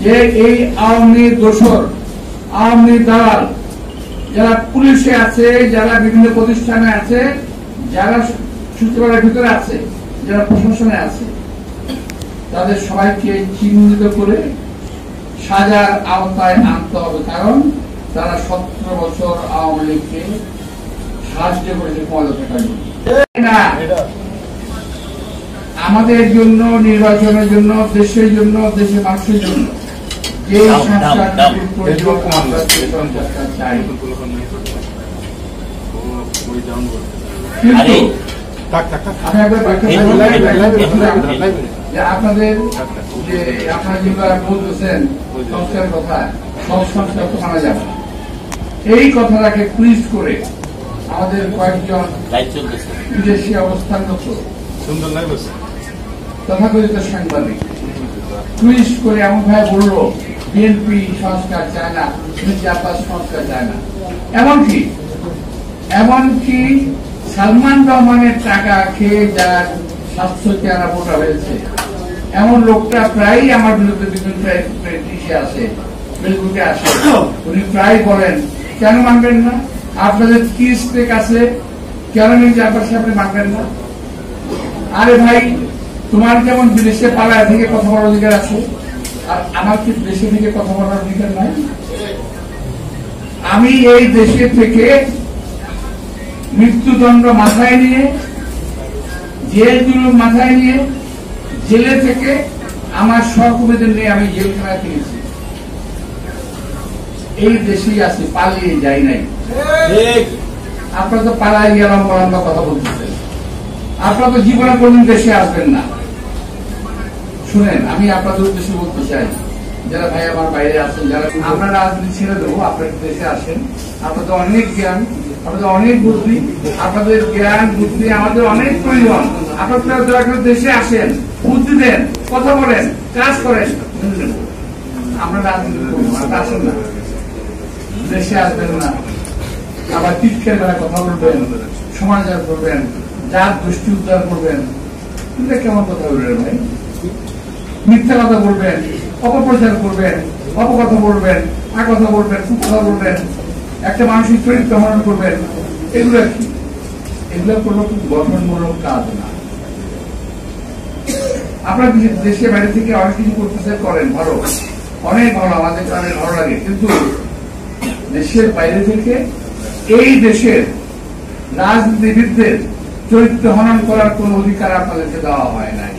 যে এই আওয়ামী দোসর, আওয়ামী দালাল যারা পুলিশে আছে, যারা বিভিন্ন প্রতিষ্ঠানে আছে, যারা সচিবালয়ের ভিতরে আছে, যারা প্রশাসনে আছে, তাদের সবাইকে চিহ্নিত করে সাজার আওতায় আনতে হবে। কারণ তারা 17 বছর আওয়ামী লীগকে সাহায্য করেছে ক্ষমতা থাকার জন্য। আমাদের জন্য, নির্বাচনের জন্য, দেশের জন্য, দেশের মানুষের জন্য যে সংস্কারের প্রয়োজন আমরা সেই সংস্কার চাই। কিন্তু আমি একবার যে আপনাদের যে আপনারা যেগুলো বলতেছেন সংস্কারের কথা, সব সংস্কার তো মানা যাবে না, এই কথাটাকে টুইস্ট করে আমাদের কয়েকজন বিদেশি অবস্থানগত তথাকথিত সাংবাদিক টুইস্ট করে এমন ভাবে বলল বিএনপি সংস্কার চায় না, জাপান সংস্কার চায় না। এমনকি সালমান রহমানের টাকা খেয়ে যার স্বাস্থ্য চেহারা ভোটা হয়েছে এমন লোকটা প্রায়ই আমার বিরুদ্ধে বিভিন্ন আসে, ফেসবুকে আসে, উনি প্রায় বলেন কেন মানবেন না, আপনাদের কি স্টেক আছে, কেন জাপান আপনি মানবেন না? আরে ভাই, তোমার যেমন বিদেশে পালায় থেকে কথা বলার অধিকার আছে, আর আমার কি দেশে থেকে কথা বলার অধিকার নাই? আমি এই দেশে থেকে মৃত্যুদণ্ড মাথায় নিয়ে, জেল জুলুম মাথায় নিয়ে, জেলে থেকে আমার সহকর্মীদের নিয়ে আমি জেলখানায় ফিরেছি। এই দেশেই আছি, পালিয়ে যাই নাই। আপনারা তো পালায় গিয়ে লম্বা কথা বলতেছেন, আপনারা তো জীবনে কোনদিন দেশে আসবেন না। শুনেন, আমি আপনাদের উদ্দেশ্যে বলতে চাই, যারা ভাই আমার বাইরে আছেন, যারা আমরা রাজনীতি ছেড়ে দেবো, আপনারা দেশে আসেন। আপনাদের অনেক জ্ঞান, আপনাদের অনেক বুদ্ধি, আপনাদের জ্ঞান বুদ্ধি আমাদের অনেক প্রয়োজন। আপনারা দয়া করে দেশে আসেন, বুদ্ধি দেন, কথা বলেন, কাজ করেন। আমরা রাজনীতি করবো, আসেন না, দেশে আসবেন না, আবার টিটকের বেলা কথা বলবেন, সমাচার করবেন, জাত গোষ্ঠী উদ্ধার করবেন। এটা কেমন কথা বলবেন ভাই? মিথ্যা কথা বলবেন, অপপ্রচার করবেন, অপকথা বলবেন, কথা বলবেন, কথা বলবেন, একটা মানসিক চরিত্র হরণ করবেন। এগুলো কি? এগুলো কোনো গঠনমূলক কাজ না। আপনারা দেশের বাইরে থেকে অনেক কিছু করতেছে, করেন, ভালো, অনেক ভালো, আমাদের অনেক ভালো লাগে। কিন্তু দেশের বাইরে থেকে এই দেশের রাজনীতিবিদদের চরিত্র হনন করার কোন অধিকার আপনাদেরকে দেওয়া হয় নাই।